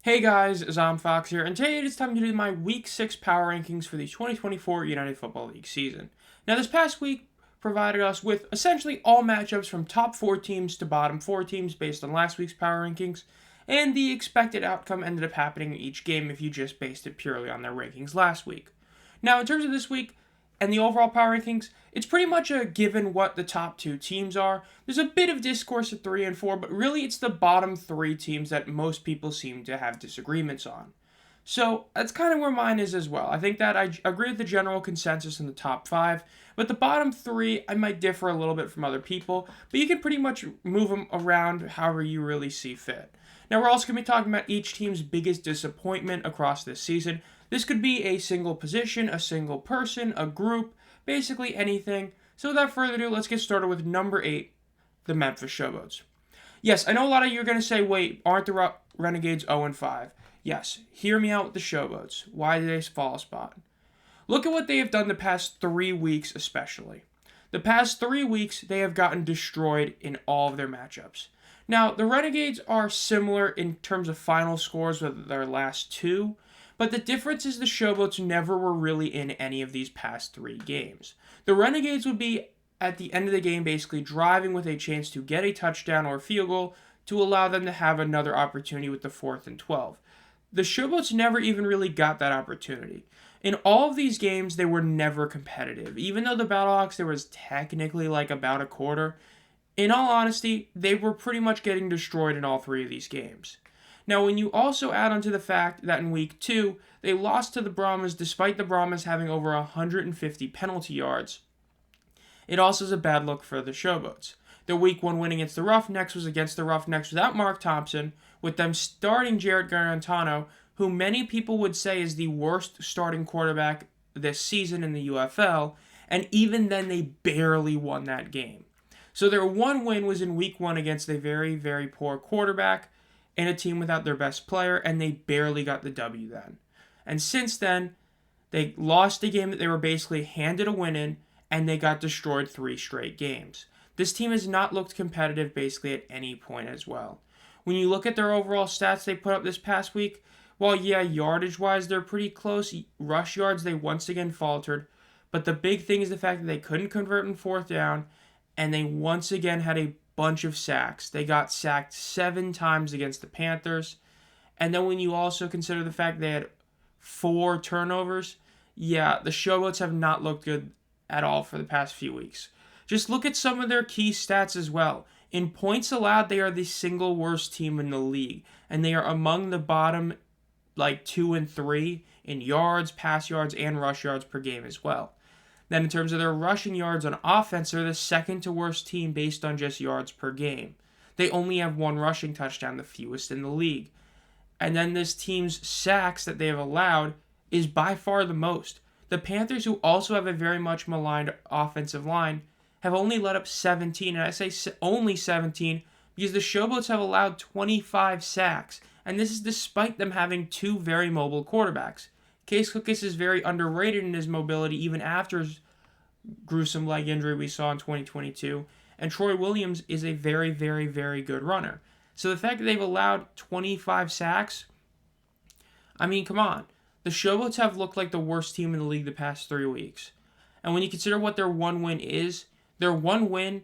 Hey guys, Zom Fox here, and today it is time to do my Week 6 power rankings for the 2024 United Football League season. Now, this past week provided us with essentially all matchups from top 4 teams to bottom 4 teams based on last week's power rankings, and the expected outcome ended up happening in each game if you just based it purely on their rankings last week. Now, in terms of this week, and the overall power rankings, it's pretty much a given what the top 2 teams are. There's a bit of discourse at 3 and 4, but really it's the bottom 3 teams that most people seem to have disagreements on. So that's kind of where mine is as well. I think that I agree with the general consensus in the top 5, but the bottom 3 I might differ a little bit from other people, but you can pretty much move them around however you really see fit. Now we're also going to be talking about each team's biggest disappointment across this season. This could be a single position, a single person, a group, basically anything. So without further ado, let's get started with number 8, the Memphis Showboats. Yes, I know a lot of you are going to say, wait, aren't the Renegades 0-5? Yes, hear me out with the Showboats. Why did they fall a spot? Look at what they have done the past 3 weeks especially. The past 3 weeks, they have gotten destroyed in all of their matchups. Now, the Renegades are similar in terms of final scores with their last 2, but the difference is the Showboats never were really in any of these past 3 games. The Renegades would be at the end of the game basically driving with a chance to get a touchdown or field goal to allow them to have another opportunity with the 4th and 12. The Showboats never even really got that opportunity. In all of these games, they were never competitive. Even though the Battlehawks, there was technically like about a quarter, in all honesty, they were pretty much getting destroyed in all 3 of these games. Now, when you also add on to the fact that in Week 2, they lost to the Brahmas despite the Brahmas having over 150 penalty yards, it also is a bad look for the Showboats. The Week 1 win against the Roughnecks was against the Roughnecks without Mark Thompson, with them starting Jarrett Garantano, who many people would say is the worst starting quarterback this season in the UFL, and even then they barely won that game. So their one win was in Week 1 against a very, very poor quarterback and a team without their best player, and they barely got the W then. And since then, they lost a game that they were basically handed a win in, and they got destroyed 3 straight games. This team has not looked competitive basically at any point as well. When you look at their overall stats they put up this past week, while yardage-wise they're pretty close, rush yards they once again faltered, but the big thing is the fact that they couldn't convert in 4th down, and they once again had a bunch of sacks. They got sacked 7 times against the Panthers. And then when you also consider the fact they had 4 turnovers, the Showboats have not looked good at all for the past few weeks. Just look at some of their key stats as well. In points allowed, they are the single worst team in the league. And they are among the bottom 2 and 3 in yards, pass yards, and rush yards per game as well. Then in terms of their rushing yards on offense, they're the second to worst team based on just yards per game. They only have 1 rushing touchdown, the fewest in the league. And then this team's sacks that they have allowed is by far the most. The Panthers, who also have a very much maligned offensive line, have only let up 17, and I say only 17 because the Showboats have allowed 25 sacks, and this is despite them having 2 very mobile quarterbacks. Case Cookus is very underrated in his mobility even after his gruesome leg injury we saw in 2022, and Troy Williams is a very, very, very good runner. So the fact that they've allowed 25 sacks, I mean, come on. The Showboats have looked like the worst team in the league the past 3 weeks. And when you consider what their one win is, their one win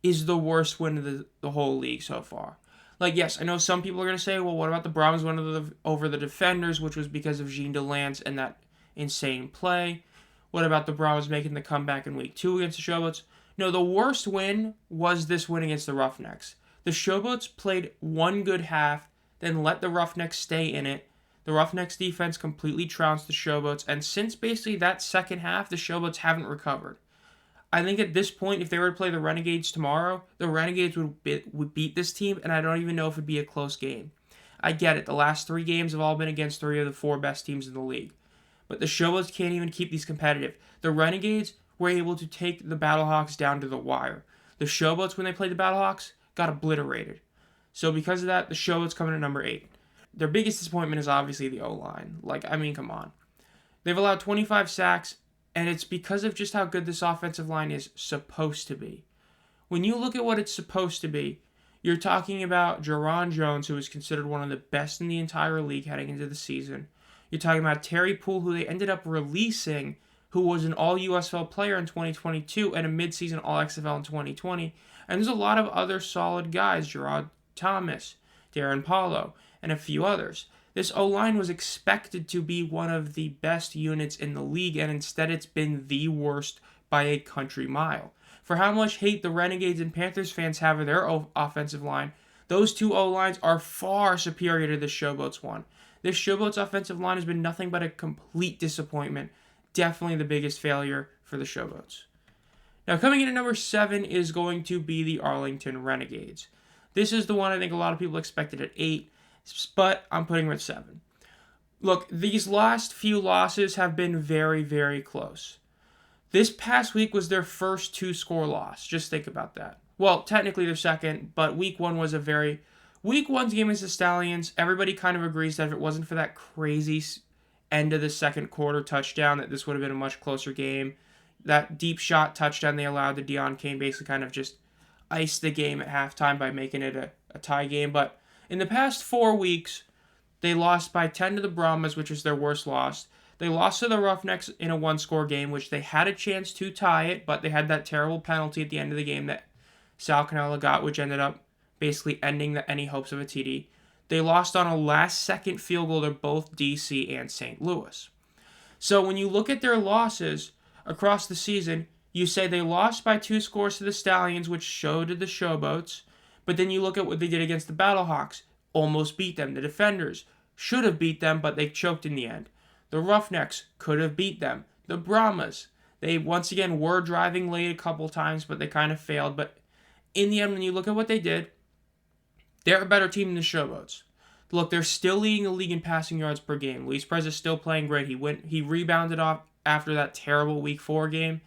is the worst win of the whole league so far. Yes, I know some people are going to say, well, what about the Brahmas win over the Defenders, which was because of Jean Delance and that insane play? What about the Brahmas making the comeback in Week 2 against the Showboats? No, the worst win was this win against the Roughnecks. The Showboats played 1 good half, then let the Roughnecks stay in it. The Roughnecks defense completely trounced the Showboats, and since basically that second half, the Showboats haven't recovered. I think at this point, if they were to play the Renegades tomorrow, the Renegades would beat this team, and I don't even know if it'd be a close game. I get it. The last 3 games have all been against 3 of the 4 best teams in the league. But the Showboats can't even keep these competitive. The Renegades were able to take the Battlehawks down to the wire. The Showboats, when they played the Battlehawks, got obliterated. So because of that, the Showboats coming at number 8. Their biggest disappointment is obviously the O-line. Come on. They've allowed 25 sacks, and it's because of just how good this offensive line is supposed to be. When you look at what it's supposed to be, You're talking about Jerron Jones, who is considered one of the best in the entire league heading into the season. You're talking about Terry Poole, who they ended up releasing, who was an all-USFL player in 2022 and a midseason all-XFL in 2020. And there's a lot of other solid guys, Gerard Thomas, Darren Paulo, and a few others. This O-line was expected to be one of the best units in the league, and instead it's been the worst by a country mile. For how much hate the Renegades and Panthers fans have of their offensive line, those two O-lines are far superior to the Showboats one. This Showboats offensive line has been nothing but a complete disappointment. Definitely the biggest failure for the Showboats. Now, coming in at number 7 is going to be the Arlington Renegades. This is the one I think a lot of people expected at 8, but I'm putting it at 7. Look, these last few losses have been very, very close. This past week was their first 2-score loss. Just think about that. Well, technically their second, but week 1 was Week 1's game against the Stallions, everybody kind of agrees that if it wasn't for that crazy end of the second quarter touchdown, that this would have been a much closer game. That deep shot touchdown they allowed to Deion Kane basically kind of just iced the game at halftime by making it a tie game. But in the past 4 weeks, they lost by 10 to the Brahmas, which was their worst loss. They lost to the Roughnecks in a 1-score game, which they had a chance to tie it, but they had that terrible penalty at the end of the game that Sal Cannella got, which ended up basically ending any hopes of a TD. They lost on a last-second field goal to both DC and St. Louis. So when you look at their losses across the season, you say they lost by 2 scores to the Stallions, which showed to the Showboats, but then you look at what they did against the Battlehawks, almost beat them. The Defenders should have beat them, but they choked in the end. The Roughnecks could have beat them. The Brahmas, they once again were driving late a couple times, but they kind of failed. But in the end, when you look at what they did, they're a better team than the Showboats. Look, they're still leading the league in passing yards per game. Luis Perez is still playing great. He rebounded off after that terrible Week 4 game.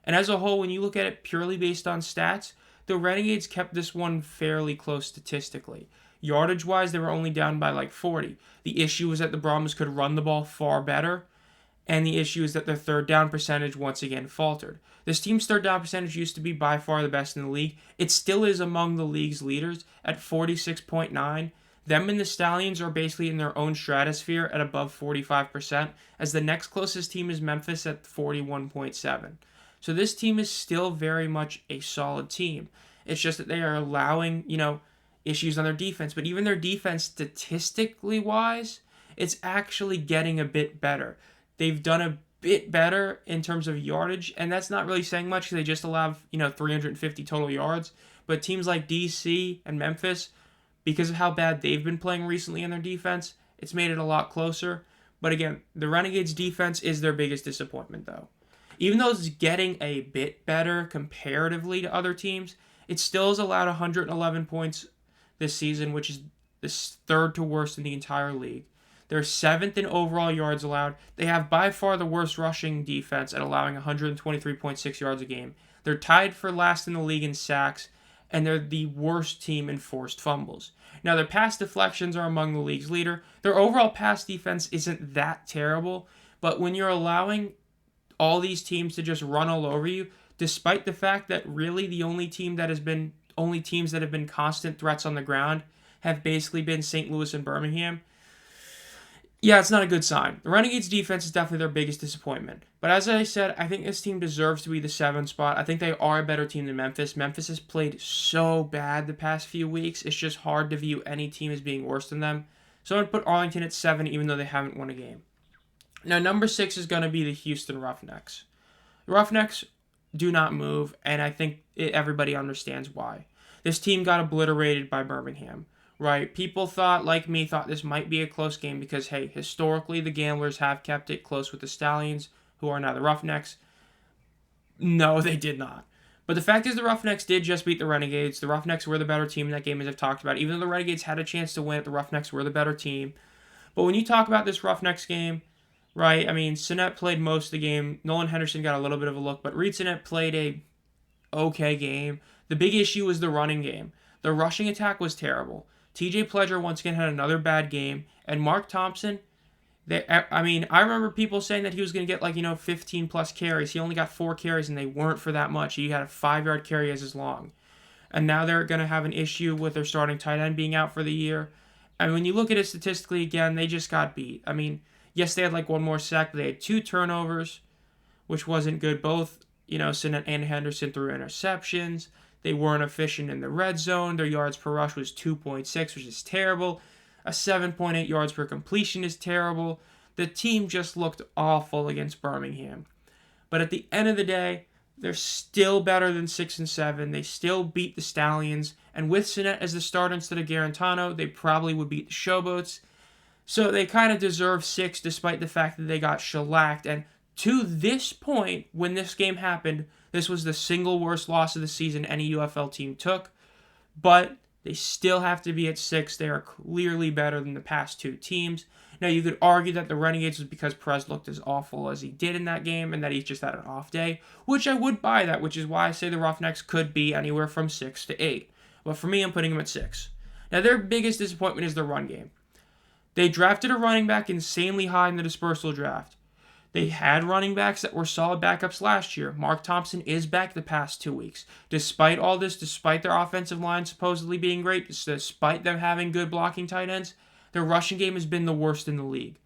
And as a whole, when you look at it purely based on stats, the Renegades kept this one fairly close statistically. Yardage-wise, they were only down by like 40. The issue was that the Brahmas could run the ball far better, and the issue is that their third down percentage once again faltered. This team's third down percentage used to be by far the best in the league. It still is among the league's leaders at 46.9. Them and the Stallions are basically in their own stratosphere at above 45%, as the next closest team is Memphis at 41.7. So this team is still very much a solid team. It's just that they are allowing, issues on their defense. But even their defense, statistically wise, it's actually getting a bit better. They've done a bit better in terms of yardage, and that's not really saying much because they just allow 350 total yards. But teams like DC and Memphis, because of how bad they've been playing recently in their defense, it's made it a lot closer. But again, the Renegades' defense is their biggest disappointment, though. Even though it's getting a bit better comparatively to other teams, it still has allowed 111 points this season, which is the third to worst in the entire league. They're 7th in overall yards allowed. They have by far the worst rushing defense at allowing 123.6 yards a game. They're tied for last in the league in sacks, and they're the worst team in forced fumbles. Now, their pass deflections are among the league's leader. Their overall pass defense isn't that terrible, but when you're allowing all these teams to just run all over you, despite the fact that really the only teams that have been constant threats on the ground have basically been St. Louis and Birmingham, yeah, it's not a good sign. The Renegades' defense is definitely their biggest disappointment. But as I said, I think this team deserves to be the 7th spot. I think they are a better team than Memphis. Memphis has played so bad the past few weeks. It's just hard to view any team as being worse than them. So I'm going to put Arlington at 7, even though they haven't won a game. Now, number 6 is going to be the Houston Roughnecks. The Roughnecks do not move, and I think everybody understands why. This team got obliterated by Birmingham. Right, people like me thought this might be a close game because, hey, historically the Gamblers have kept it close with the Stallions, who are now the Roughnecks. No, they did not. But the fact is the Roughnecks did just beat the Renegades. The Roughnecks were the better team in that game, as I've talked about. Even though the Renegades had a chance to win it, the Roughnecks were the better team. But when you talk about this Roughnecks game, right, I mean, Sinnett played most of the game. Nolan Henderson got a little bit of a look, but Reed Sinnett played a okay game. The big issue was the running game. The rushing attack was terrible. TJ Pledger once again had another bad game. And Mark Thompson, I remember people saying that he was going to get 15 plus carries. He only got 4 carries and they weren't for that much. He had a 5-yard carry as his long. and now they're going to have an issue with their starting tight end being out for the year. And when you look at it statistically again, they just got beat. I mean, yes, they had like one more sack, but they had 2 turnovers, which wasn't good. Both, Sinnott and Henderson threw interceptions. They weren't efficient in the red zone. Their yards per rush was 2.6, which is terrible. A 7.8 yards per completion is terrible. The team just looked awful against Birmingham. But at the end of the day, they're still better than 6-7. They still beat the Stallions. And with Sinnott as the starter instead of Garantano, they probably would beat the Showboats. So they kind of deserve 6 despite the fact that they got shellacked. And to this point, when this game happened, this was the single worst loss of the season any UFL team took. But they still have to be at 6. They are clearly better than the past 2 teams. Now, you could argue that the Renegades was because Perez looked as awful as he did in that game and that he just had an off day, which I would buy that, which is why I say the Roughnecks could be anywhere from 6 to 8. But for me, I'm putting them at 6. Now, their biggest disappointment is the run game. They drafted a running back insanely high in the dispersal draft. They had running backs that were solid backups last year. Mark Thompson is back the past 2 weeks. Despite all this, despite their offensive line supposedly being great, despite them having good blocking tight ends, their rushing game has been the worst in the league.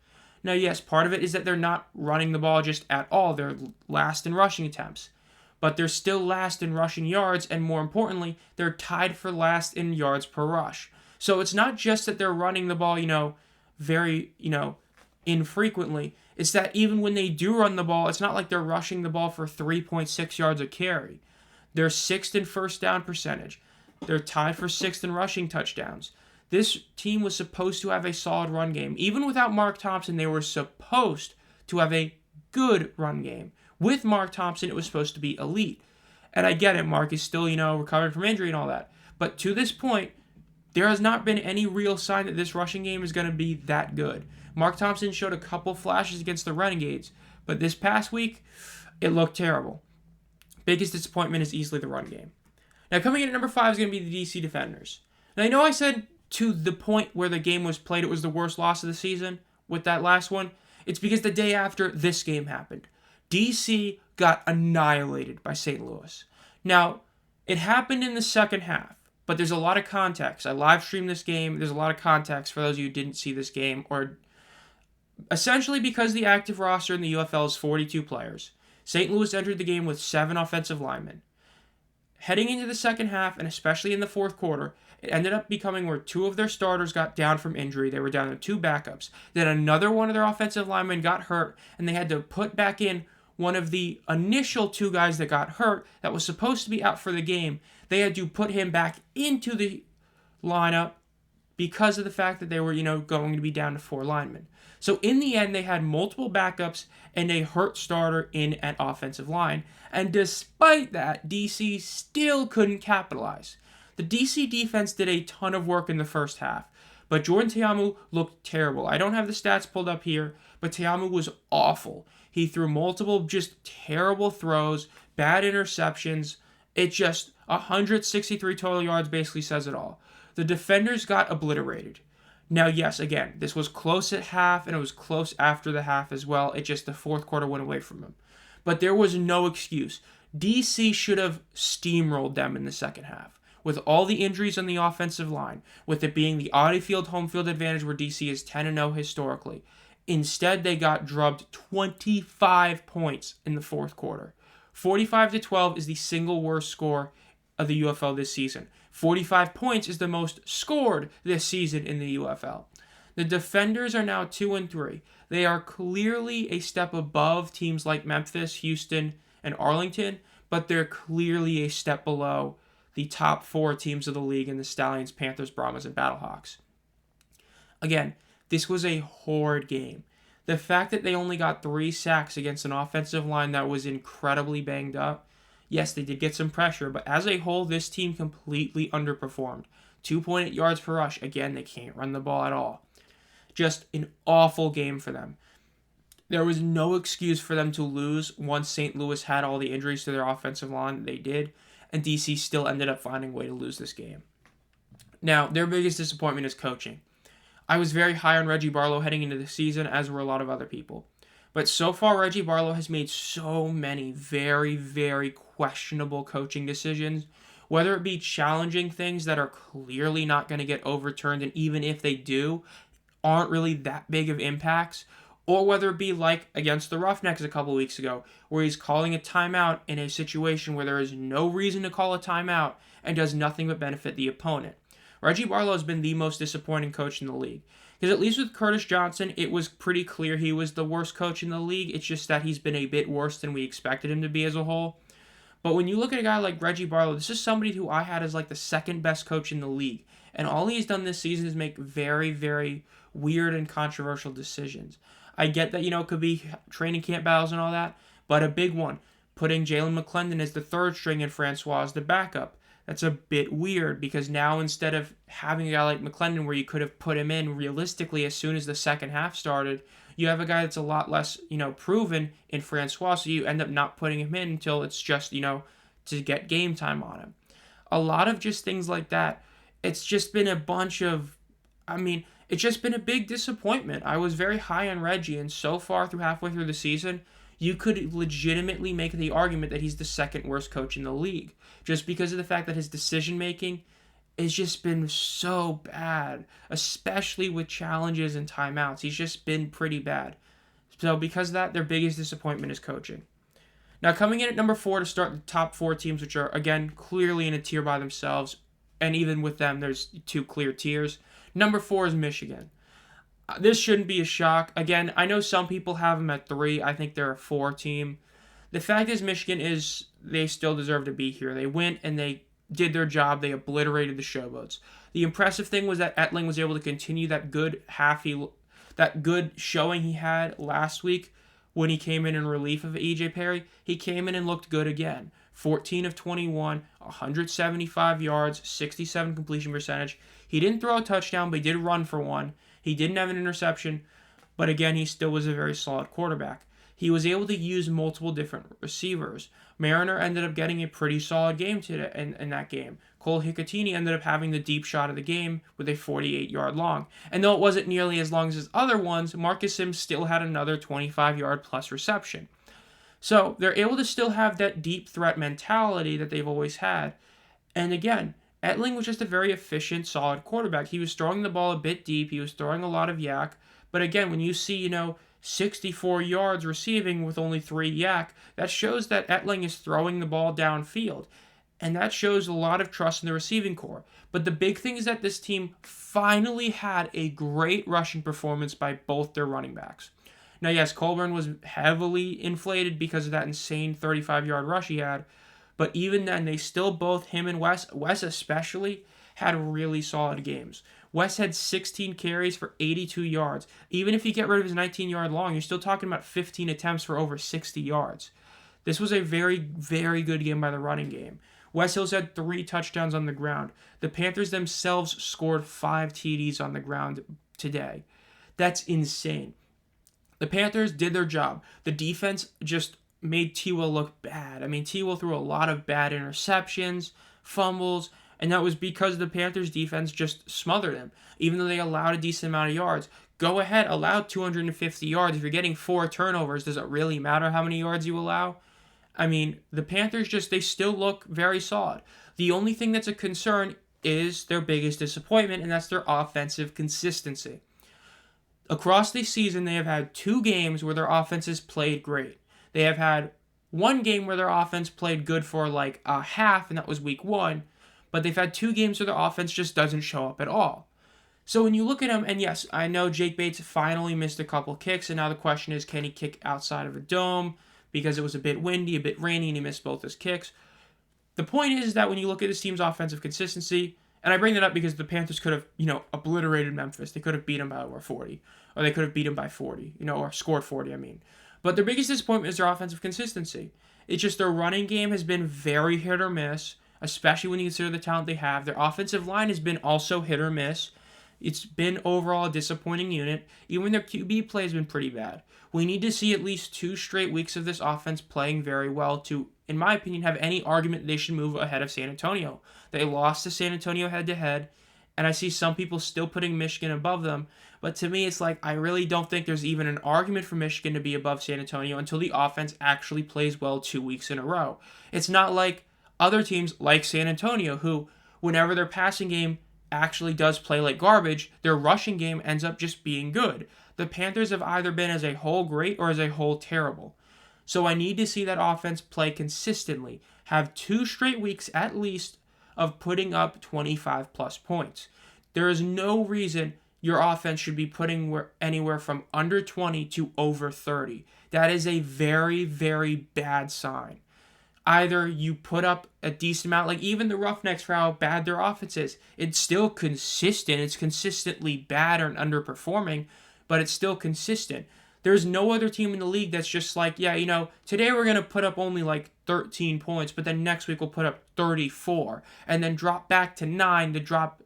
Now, yes, part of it is that they're not running the ball just at all. They're last in rushing attempts. But they're still last in rushing yards, and more importantly, they're tied for last in yards per rush. So it's not just that they're running the ball, very, infrequently. It's that even when they do run the ball, it's not like they're rushing the ball for 3.6 yards a carry. They're 6th in first down percentage. They're tied for 6th in rushing touchdowns. This team was supposed to have a solid run game. Even without Mark Thompson, they were supposed to have a good run game. With Mark Thompson, it was supposed to be elite. And I get it, Mark is still, recovering from injury and all that. But to this point, there has not been any real sign that this rushing game is going to be that good. Mark Thompson showed a couple flashes against the Renegades, but this past week, it looked terrible. Biggest disappointment is easily the run game. Now, coming in at number 5 is going to be the DC Defenders. Now, I know I said to the point where the game was played, it was the worst loss of the season with that last one. It's because the day after this game happened, DC got annihilated by St. Louis. Now, it happened in the second half, but there's a lot of context. I live streamed this game. There's a lot of context for those of you who didn't see this game, or essentially because the active roster in the UFL is 42 players. St. Louis entered the game with 7 offensive linemen. Heading into the second half, and especially in the fourth quarter, it ended up becoming where 2 of their starters got down from injury. They were down to 2 backups. Then another one of their offensive linemen got hurt, and they had to put back in one of the initial 2 guys that got hurt that was supposed to be out for the game. They had to put him back into the lineup because of the fact that they were, going to be down to 4 linemen. So in the end, they had multiple backups and a hurt starter in at offensive line. And despite that, DC still couldn't capitalize. The DC defense did a ton of work in the first half, but Jordan Teamu looked terrible. I don't have the stats pulled up here, but Teamu was awful. He threw multiple just terrible throws, bad interceptions. It just 163 total yards basically says it all. The defenders got obliterated. Now, yes, again, this was close at half, and it was close after the half as well. It just, the fourth quarter went away from them. But there was no excuse. DC should have steamrolled them in the second half. With all the injuries on the offensive line, with it being the Audi Field home field advantage where DC is 10-0 historically. Instead, they got drubbed 25 points in the fourth quarter. 45-12 is the single worst score of the UFL this season. 45 points is the most scored this season in the UFL. The Defenders are now 2-3. They are clearly a step above teams like Memphis, Houston, and Arlington, but they're clearly a step below the top 4 teams of the league in the Stallions, Panthers, Brahmas, and Battlehawks. Again, this was a horrid game. The fact that they only got 3 sacks against an offensive line that was incredibly banged up, yes, they did get some pressure, but as a whole, this team completely underperformed. 2.8 yards per rush. Again, they can't run the ball at all. Just an awful game for them. There was no excuse for them to lose once St. Louis had all the injuries to their offensive line. They did, and DC still ended up finding a way to lose this game. Now, their biggest disappointment is coaching. I was very high on Reggie Barlow heading into the season, as were a lot of other people. But so far, Reggie Barlow has made so many very, very questionable coaching decisions, whether it be challenging things that are clearly not going to get overturned, and even if they do, aren't really that big of impacts, or whether it be like against the Roughnecks a couple weeks ago, where he's calling a timeout in a situation where there is no reason to call a timeout and does nothing but benefit the opponent. Reggie Barlow has been the most disappointing coach in the league. Because at least with Curtis Johnson, it was pretty clear he was the worst coach in the league. It's just that he's been a bit worse than we expected him to be as a whole. But when you look at a guy like Reggie Barlow, this is somebody who I had as like the second best coach in the league. And all he's done this season is make very, very weird and controversial decisions. I get that, it could be training camp battles and all that, but a big one, putting Jalen McClendon as the third string and Francois as the backup. That's a bit weird because now instead of having a guy like McClendon where you could have put him in realistically as soon as the second half started, you have a guy that's a lot less, proven in Francois, so you end up not putting him in until it's just, to get game time on him. A lot of just things like that. It's just been a bunch of, it's just been a big disappointment. I was very high on Reggie, and so far through halfway through the season, you could legitimately make the argument that he's the second worst coach in the league, just because of the fact that his decision-making has just been so bad, especially with challenges and timeouts. He's just been pretty bad. So because of that, their biggest disappointment is coaching. Now, coming in at number 4 to start the top 4 teams, which are, again, clearly in a tier by themselves, and even with them, there's 2 clear tiers. Number 4 is Michigan. This shouldn't be a shock. Again, I know some people have them at 3. I think they're a 4 team. The fact is, Michigan they still deserve to be here. They went and they did their job. They obliterated the Showboats. The impressive thing was that Ettling was able to continue that good showing he had last week when he came in relief of E.J. Perry. He came in and looked good again. 14 of 21, 175 yards, 67 completion percentage. He didn't throw a touchdown, but he did run for one. He didn't have an interception, but again, he still was a very solid quarterback. He was able to use multiple different receivers. Mariner ended up getting a pretty solid game today in that game. Cole Hicatini ended up having the deep shot of the game with a 48-yard long. And though it wasn't nearly as long as his other ones, Marcus Sims still had another 25-yard plus reception. So they're able to still have that deep threat mentality that they've always had. And again, Ettling was just a very efficient, solid quarterback. He was throwing the ball a bit deep. He was throwing a lot of yak. But again, when you see, 64 yards receiving with only 3 yak, that shows that Ettling is throwing the ball downfield. And that shows a lot of trust in the receiving core. But the big thing is that this team finally had a great rushing performance by both their running backs. Now, yes, Colburn was heavily inflated because of that insane 35-yard rush he had. But even then, they still both, him and Wes especially, had really solid games. Wes had 16 carries for 82 yards. Even if you get rid of his 19-yard long, you're still talking about 15 attempts for over 60 yards. This was a very, very good game by the running game. Wes Hills had 3 touchdowns on the ground. The Panthers themselves scored 5 TDs on the ground today. That's insane. The Panthers did their job. The defense just made T-Will look bad. T-Will threw a lot of bad interceptions, fumbles, and that was because the Panthers defense just smothered him. Even though they allowed a decent amount of yards. Go ahead, allow 250 yards. If you're getting 4 turnovers, does it really matter how many yards you allow? The Panthers they still look very solid. The only thing that's a concern is their biggest disappointment, and that's their offensive consistency. Across the season, they have had 2 games where their offenses played great. They have had 1 game where their offense played good for like a half, and that was week 1. But they've had 2 games where their offense just doesn't show up at all. So when you look at them, and yes, I know Jake Bates finally missed a couple kicks, and now the question is, can he kick outside of a dome? Because it was a bit windy, a bit rainy, and he missed both his kicks. The point is that when you look at this team's offensive consistency, and I bring that up because the Panthers could have, obliterated Memphis. They could have beat them by over 40. Or they could have beat them by 40, or scored 40, But their biggest disappointment is their offensive consistency. It's just their running game has been very hit or miss, especially when you consider the talent they have. Their offensive line has been also hit or miss. It's been overall a disappointing unit. Even their QB play has been pretty bad. We need to see at least 2 straight weeks of this offense playing very well to, in my opinion, have any argument they should move ahead of San Antonio. They lost to San Antonio head-to-head, and I see some people still putting Michigan above them. But to me, it's like I really don't think there's even an argument for Michigan to be above San Antonio until the offense actually plays well 2 weeks in a row. It's not like other teams like San Antonio, who, whenever their passing game actually does play like garbage, their rushing game ends up just being good. The Panthers have either been as a whole great or as a whole terrible. So I need to see that offense play consistently, have 2 straight weeks at least of putting up 25 plus points. There is no reason your offense should be putting anywhere from under 20 to over 30. That is a very, very bad sign. Either you put up a decent amount, like even the Roughnecks for how bad their offense is, it's still consistent. It's consistently bad or underperforming, but it's still consistent. There's no other team in the league that's just like, yeah, today we're going to put up only like 13 points, but then next week we'll put up 34, and then drop back to 9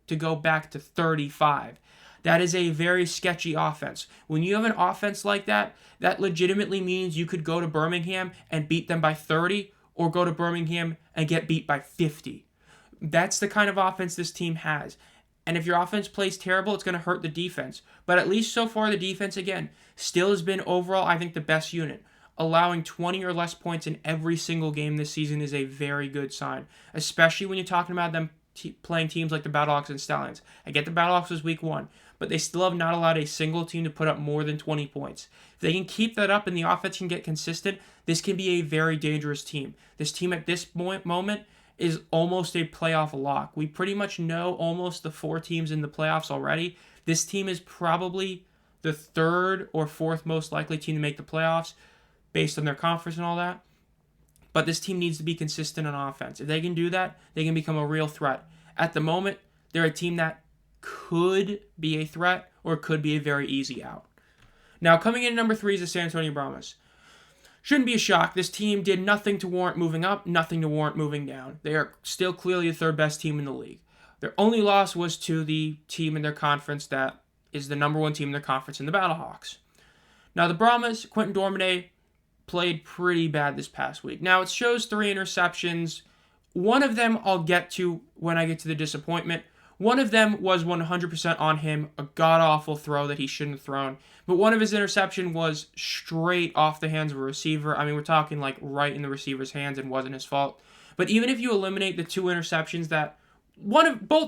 to go back to 35. That is a very sketchy offense. When you have an offense like that, that legitimately means you could go to Birmingham and beat them by 30, or go to Birmingham and get beat by 50. That's the kind of offense this team has. And if your offense plays terrible, it's going to hurt the defense. But at least so far, the defense, again, still has been overall, I think, the best unit. Allowing 20 or less points in every single game this season is a very good sign, especially when you're talking about them playing teams like the Battlehawks and Stallions. I get the Battlehawks was week 1, but they still have not allowed a single team to put up more than 20 points. If they can keep that up and the offense can get consistent, this can be a very dangerous team. This team at this moment is almost a playoff lock. We pretty much know almost the 4 teams in the playoffs already. This team is probably the 3rd or 4th most likely team to make the playoffs based on their conference and all that. But this team needs to be consistent on offense. If they can do that, they can become a real threat. At the moment, they're a team that could be a threat or could be a very easy out. Now, coming in at number 3 is the San Antonio Brahmas. Shouldn't be a shock. This team did nothing to warrant moving up, nothing to warrant moving down. They are still clearly the 3rd best team in the league. Their only loss was to the team in their conference that is the number 1 team in their conference in the Battlehawks. Now, the Brahmas, Quentin Dormade, played pretty bad this past week. Now, it shows 3 interceptions. One of them I'll get to when I get to the disappointment. One of them was 100% on him, a god-awful throw that he shouldn't have thrown. But one of his interception was straight off the hands of a receiver. I mean, we're talking like right in the receiver's hands and wasn't his fault. But even if you eliminate the 2 interceptions that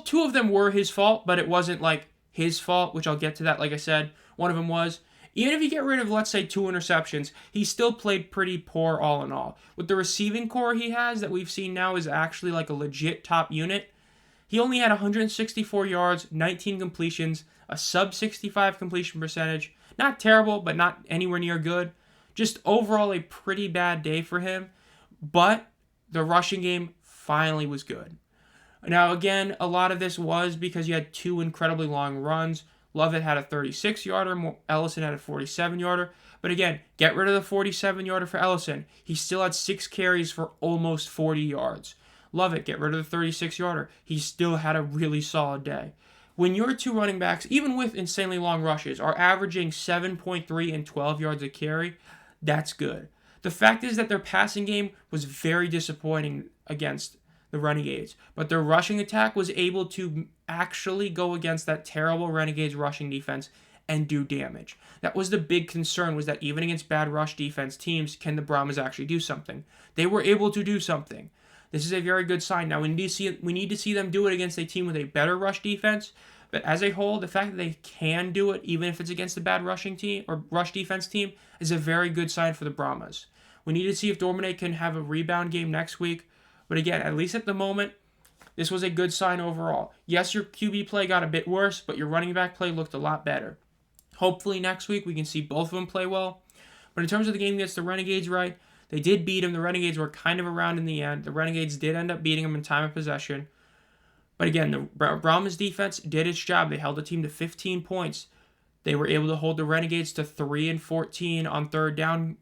two of them were his fault, but it wasn't like his fault, which I'll get to that, like I said. One of them was. Even if you get rid of, let's say, 2 interceptions, he still played pretty poor all in all. With the receiving core he has that we've seen now is actually like a legit top unit. He only had 164 yards, 19 completions, a sub-65 completion percentage. Not terrible, but not anywhere near good. Just overall a pretty bad day for him. But the rushing game finally was good. Now, again, a lot of this was because you had 2 incredibly long runs. Lovett had a 36-yarder, Ellison had a 47-yarder. But again, get rid of the 47-yarder for Ellison. He still had 6 carries for almost 40 yards. Lovett, get rid of the 36-yarder. He still had a really solid day. When your 2 running backs, even with insanely long rushes, are averaging 7.3 and 12 yards a carry, that's good. The fact is that their passing game was very disappointing against the Renegades, but their rushing attack was able to actually go against that terrible Renegades rushing defense and do damage. That was the big concern, was that even against bad rush defense teams, can the Brahmas actually do something? They were able to do something. This is a very good sign. Now, we need to see them do it against a team with a better rush defense, but as a whole, the fact that they can do it, even if it's against a bad rushing team or rush defense team, is a very good sign for the Brahmas. We need to see if Dormade can have a rebound game next week. But again, at least at the moment, this was a good sign overall. Yes, your QB play got a bit worse, but your running back play looked a lot better. Hopefully next week we can see both of them play well. But in terms of the game against the Renegades, right, they did beat them. The Renegades were kind of around in the end. The Renegades did end up beating them in time of possession. But again, the Brahmas defense did its job. They held the team to 15 points. They were able to hold the Renegades to 3 and 14 on 3rd down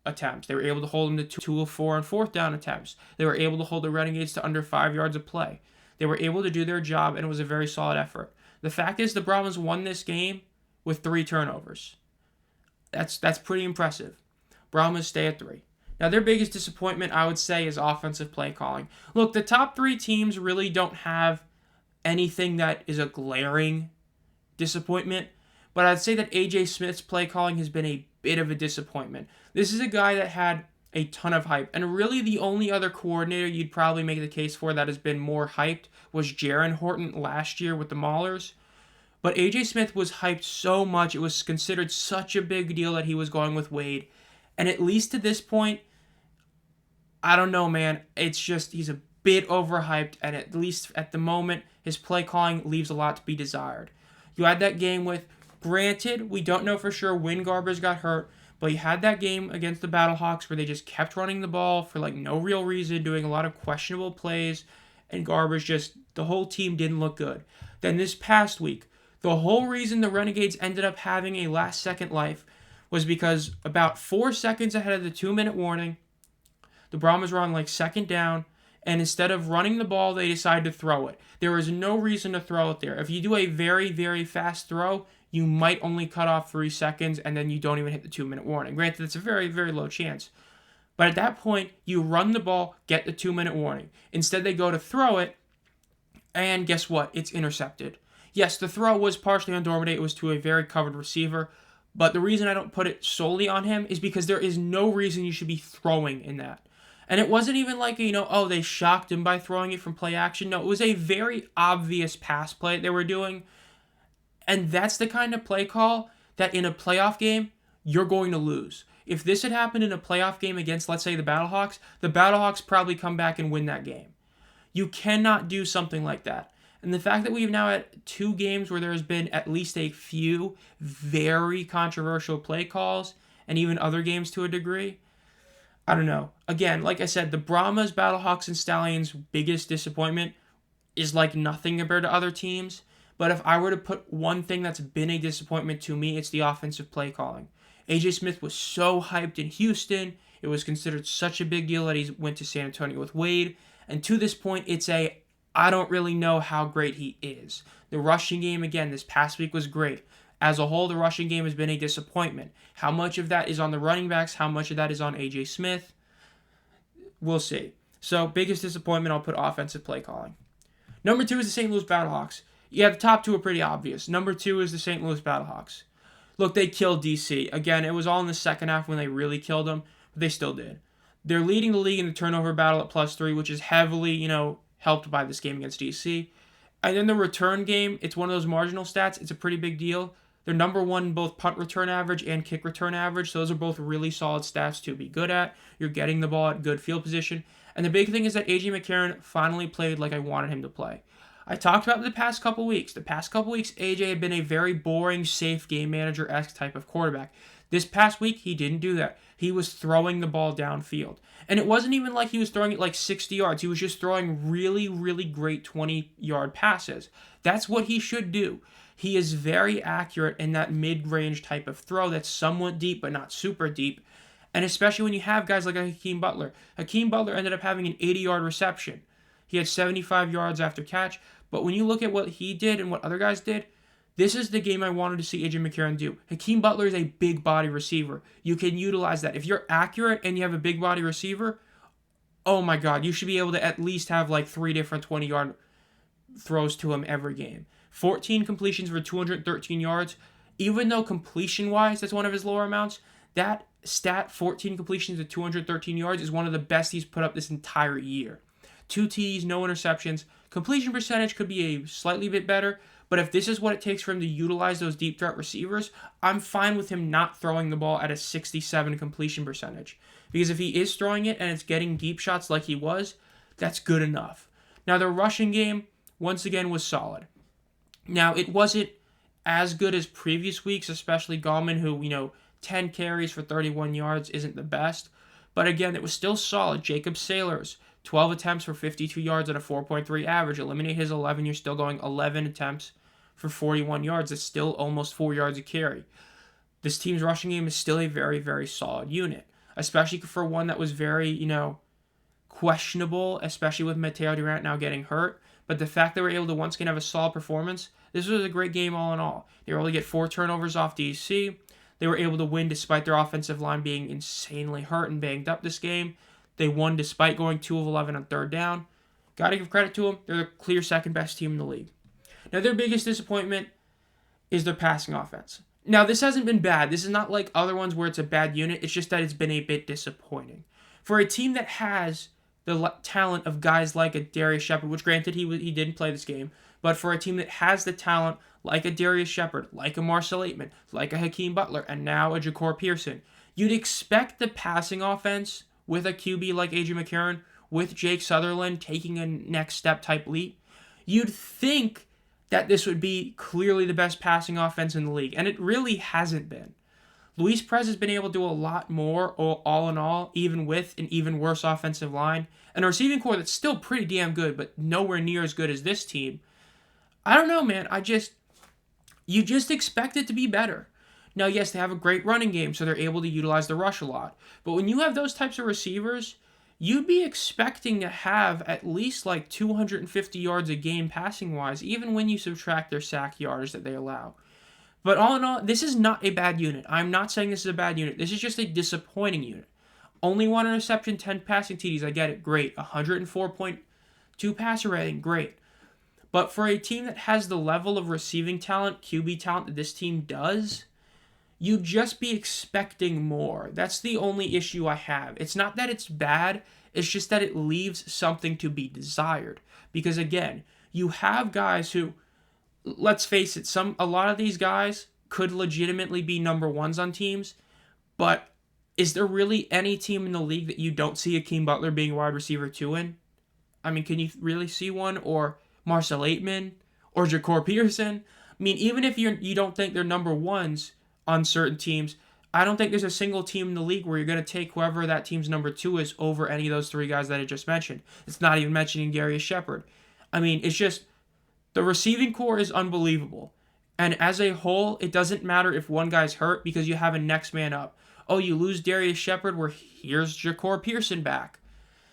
attempts. They were able to hold them to 2 of 4 on 4th down attempts. They were able to hold the Renegades to under 5 yards of play. They were able to do their job, and it was a very solid effort. The fact is the Brahmas won this game with 3 turnovers. That's pretty impressive. Brahmas stay at 3. Now, their biggest disappointment, I would say, is offensive play calling. Look, the top 3 teams really don't have anything that is a glaring disappointment, but I'd say that A.J. Smith's play calling has been a bit of a disappointment. This is a guy that had a ton of hype. And really the only other coordinator you'd probably make the case for that has been more hyped was Jaron Horton last year with the Maulers. But AJ Smith was hyped so much, it was considered such a big deal that he was going with Wade. And at least to this point, I don't know, man. It's just he's a bit overhyped, and at least at the moment, his play calling leaves a lot to be desired. You had that game with, granted, we don't know for sure when Garbers got hurt, but you had that game against the Battlehawks where they just kept running the ball for like no real reason, doing a lot of questionable plays, and Garbers just, the whole team didn't look good. Then this past week, the whole reason the Renegades ended up having a last-second life was because about 4 seconds ahead of the 2-minute warning, the Brahmas were on like second down, and instead of running the ball, they decided to throw it. There was no reason to throw it there. If you do a very, very fast throw, you might only cut off 3 seconds, and then you don't even hit the 2-minute warning. Granted, it's a very, very low chance. But at that point, you run the ball, get the 2-minute warning. Instead, they go to throw it, and guess what? It's intercepted. Yes, the throw was partially on Dormady. It was to a very covered receiver. But the reason I don't put it solely on him is because there is no reason you should be throwing in that. And it wasn't even like, they shocked him by throwing it from play action. No, it was a very obvious pass play they were doing. And that's the kind of play call that in a playoff game, you're going to lose. If this had happened in a playoff game against, let's say, the Battlehawks probably come back and win that game. You cannot do something like that. And the fact that we've now had 2 games where there's been at least a few very controversial play calls, and even other games to a degree, I don't know. Again, like I said, the Brahmas, Battlehawks, and Stallions' biggest disappointment is like nothing compared to other teams. But if I were to put one thing that's been a disappointment to me, it's the offensive play calling. AJ Smith was so hyped in Houston. It was considered such a big deal that he went to San Antonio with Wade. And to this point, it's I don't really know how great he is. The rushing game, again, this past week was great. As a whole, the rushing game has been a disappointment. How much of that is on the running backs? How much of that is on AJ Smith? We'll see. So, biggest disappointment, I'll put offensive play calling. Number 2 is the St. Louis Battlehawks. Yeah, the top 2 are pretty obvious. Number 2 is the St. Louis Battlehawks. Look, they killed DC. Again, it was all in the second half when they really killed them, but they still did. They're leading the league in the turnover battle at +3, which is heavily, helped by this game against DC. And then the return game, it's one of those marginal stats. It's a pretty big deal. They're number 1 in both punt return average and kick return average. So those are both really solid stats to be good at. You're getting the ball at good field position. And the big thing is that A.J. McCarron finally played like I wanted him to play. I talked about it the past couple weeks. The past couple weeks, A.J. had been a very boring, safe game manager-esque type of quarterback. This past week, he didn't do that. He was throwing the ball downfield. And it wasn't even like he was throwing it like 60 yards. He was just throwing really, really great 20-yard passes. That's what he should do. He is very accurate in that mid-range type of throw that's somewhat deep but not super deep. And especially when you have guys like Hakeem Butler. Hakeem Butler ended up having an 80-yard reception. He had 75 yards after catch. But when you look at what he did and what other guys did, this is the game I wanted to see A.J. McCarron do. Hakeem Butler is a big body receiver. You can utilize that. If you're accurate and you have a big body receiver, oh my God, you should be able to at least have like 3 different 20-yard throws to him every game. 14 completions for 213 yards. Even though completion-wise, that's one of his lower amounts, that stat, 14 completions to 213 yards, is one of the best he's put up this entire year. 2 TDs, no interceptions. Completion percentage could be a slightly bit better, but if this is what it takes for him to utilize those deep threat receivers, I'm fine with him not throwing the ball at a 67 completion percentage. Because if he is throwing it and it's getting deep shots like he was, that's good enough. Now, the rushing game, once again, was solid. Now, it wasn't as good as previous weeks, especially Gallman, who, 10 carries for 31 yards isn't the best. But again, it was still solid. Jacob Sailors, 12 attempts for 52 yards at a 4.3 average. Eliminate his 11, you're still going 11 attempts for 41 yards. It's still almost 4 yards a carry. This team's rushing game is still a very, very solid unit, especially for one that was very, questionable, especially with Mateo Durant now getting hurt. But the fact that we're able to once again have a solid performance, this was a great game all in all. They were able to get 4 turnovers off DC. They were able to win despite their offensive line being insanely hurt and banged up this game. They won despite going 2 of 11 on third down. Got to give credit to them. They're the clear second best team in the league. Now, their biggest disappointment is their passing offense. Now, this hasn't been bad. This is not like other ones where it's a bad unit. It's just that it's been a bit disappointing. For a team that has the talent of guys like a Darius Shepard, which granted he didn't play this game, but for a team that has the talent like a Darius Shepard, like a Marcel Aitman, like a Hakeem Butler, and now a Ja'Cour Pearson, you'd expect the passing offense with a QB like A.J. McCarron, with Jake Sutherland taking a next step type leap, you'd think that this would be clearly the best passing offense in the league, and it really hasn't been. Luis Perez has been able to do a lot more, all in all, even with an even worse offensive line, and a receiving core that's still pretty damn good, but nowhere near as good as this team. I don't know, man. You just expect it to be better. Now, yes, they have a great running game, so they're able to utilize the rush a lot. But when you have those types of receivers, you'd be expecting to have at least like 250 yards a game passing-wise, even when you subtract their sack yardage that they allow. But all in all, this is not a bad unit. I'm not saying this is a bad unit. This is just a disappointing unit. Only 1 interception, 10 passing TDs. I get it. Great. 104.2 passer rating. Great. But for a team that has the level of receiving talent, QB talent that this team does, you'd just be expecting more. That's the only issue I have. It's not that it's bad. It's just that it leaves something to be desired. Because again, you have guys who, let's face it, a lot of these guys could legitimately be number ones on teams, but is there really any team in the league that you don't see Hakeem Butler being wide receiver 2 in? I mean, can you really see one? Or Marcel Aitman? Or Ja'Cour Pearson? I mean, even if you don't think they're number ones on certain teams, I don't think there's a single team in the league where you're going to take whoever that team's number 2 is over any of those 3 guys that I just mentioned. It's not even mentioning Darius Shepard. I mean, it's just, the receiving core is unbelievable. And as a whole, it doesn't matter if one guy's hurt because you have a next man up. Oh, you lose Darius Shepard, well, here's Ja'Cour Pearson back.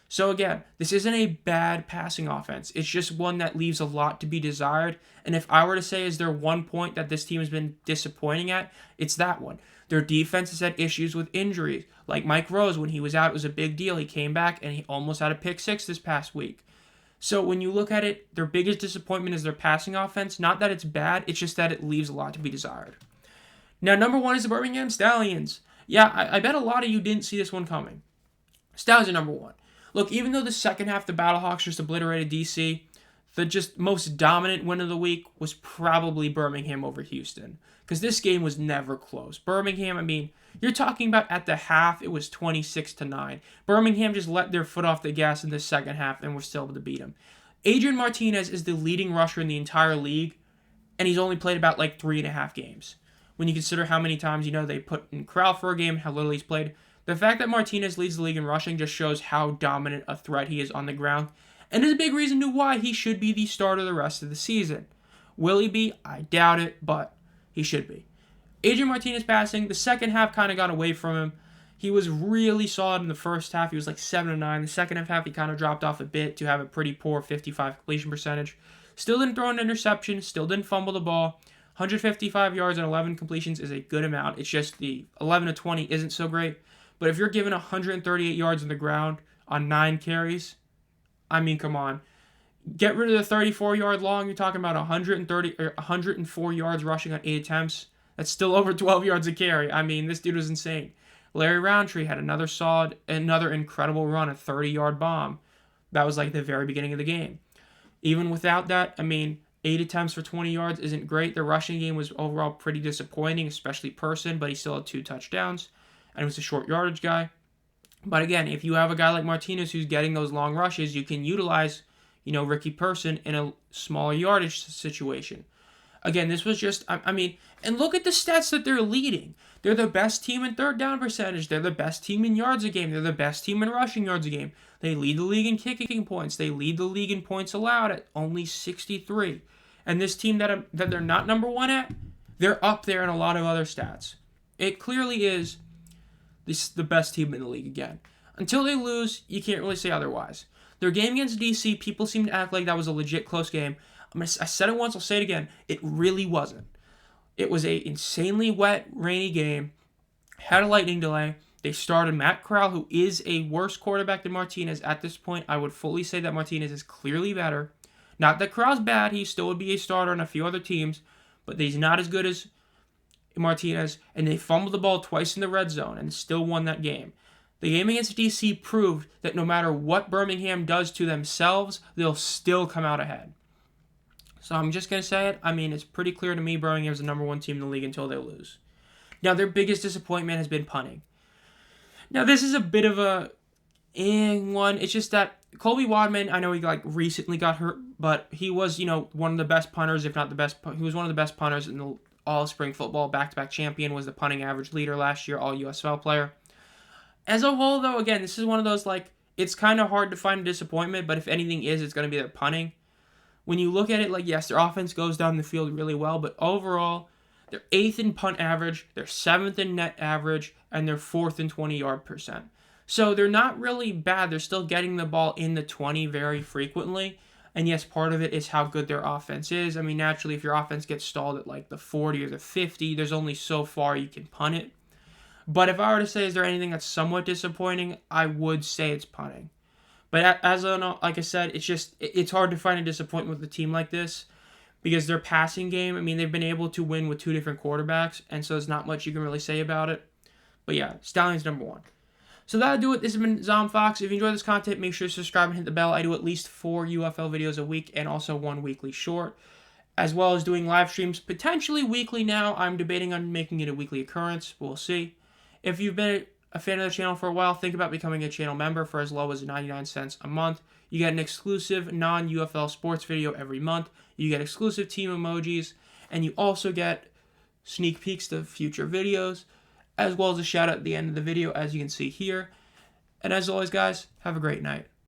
So again, this isn't a bad passing offense. It's just one that leaves a lot to be desired. And if I were to say, is there one point that this team has been disappointing at, it's that one. Their defense has had issues with injuries. Like Mike Rose, when he was out, it was a big deal. He came back and he almost had a pick 6 this past week. So when you look at it, their biggest disappointment is their passing offense. Not that it's bad, it's just that it leaves a lot to be desired. Now, number 1 is the Birmingham Stallions. Yeah, I bet a lot of you didn't see this one coming. Stallions are number 1. Look, even though the second half the Battlehawks just obliterated DC, the just most dominant win of the week was probably Birmingham over Houston. Because this game was never close. Birmingham, I mean, you're talking about at the half, it was 26-9. Birmingham just let their foot off the gas in the second half and were still able to beat them. Adrian Martinez is the leading rusher in the entire league, and he's only played about like 3.5 games. When you consider how many times, they put in Corral for a game, how little he's played. The fact that Martinez leads the league in rushing just shows how dominant a threat he is on the ground, and is a big reason to why he should be the starter the rest of the season. Will he be? I doubt it, but he should be. Adrian Martinez passing, the second half kind of got away from him. He was really solid in the first half. He was like 7-9. The second half, he kind of dropped off a bit to have a pretty poor 55 completion percentage. Still didn't throw an interception. Still didn't fumble the ball. 155 yards and 11 completions is a good amount. It's just the 11 to 20 isn't so great. But if you're given 138 yards on the ground on 9 carries, I mean, come on. Get rid of the 34-yard long. You're talking about 104 yards rushing on 8 attempts. That's still over 12 yards a carry. I mean, this dude was insane. Larry Roundtree had another incredible run, a 30-yard bomb. That was like the very beginning of the game. Even without that, I mean, 8 attempts for 20 yards isn't great. The rushing game was overall pretty disappointing, especially Person, but he still had 2 touchdowns. And he was a short yardage guy. But again, if you have a guy like Martinez who's getting those long rushes, you can utilize, Ricky Person in a smaller yardage situation. Again, this was just, and look at the stats that they're leading. They're the best team in third down percentage. They're the best team in yards a game. They're the best team in rushing yards a game. They lead the league in kicking points. They lead the league in points allowed at only 63. And this team that they're not number 1 at, they're up there in a lot of other stats. It clearly is the best team in the league again. Until they lose, you can't really say otherwise. Their game against DC, people seem to act like that was a legit close game. I said it once, I'll say it again. It really wasn't. It was a insanely wet, rainy game. Had a lightning delay. They started Matt Corral, who is a worse quarterback than Martinez. At this point, I would fully say that Martinez is clearly better. Not that Corral's bad. He still would be a starter on a few other teams. But he's not as good as Martinez. And they fumbled the ball twice in the red zone and still won that game. The game against DC proved that no matter what Birmingham does to themselves, they'll still come out ahead. So I'm just going to say it. I mean, it's pretty clear to me Birmingham's the number one team in the league until they lose. Now, their biggest disappointment has been punting. Now, this is a bit of a one. It's just that Colby Wadman, I know he recently got hurt, but he was, one of the best punters, if not the best. He was one of the best punters in the all-spring football, back-to-back champion, was the punting average leader last year, all USL player. As a whole, though, again, this is one of those, it's kind of hard to find a disappointment, but if anything it's going to be their punting. When you look at it, yes, their offense goes down the field really well, but overall, they're 8th in punt average, they're 7th in net average, and they're 4th in 20-yard percent. So they're not really bad. They're still getting the ball in the 20 very frequently. And yes, part of it is how good their offense is. I mean, naturally, if your offense gets stalled at the 40 or the 50, there's only so far you can punt it. But if I were to say, is there anything that's somewhat disappointing, I would say it's punting. But like I said, it's hard to find a disappointment with a team like this because their passing game, I mean, they've been able to win with 2 different quarterbacks, and so there's not much you can really say about it. But yeah, Stallions number 1. So that'll do it. This has been ZomFox. If you enjoy this content, make sure to subscribe and hit the bell. I do at least 4 UFL videos a week and also 1 weekly short, as well as doing live streams potentially weekly now. I'm debating on making it a weekly occurrence. We'll see. If you've been a fan of the channel for a while, think about becoming a channel member for as low as 99 cents a month. You get an exclusive non-UFL sports video every month. You get exclusive team emojis, and you also get sneak peeks to future videos, as well as a shout out at the end of the video, as you can see here. And as always, guys, have a great night.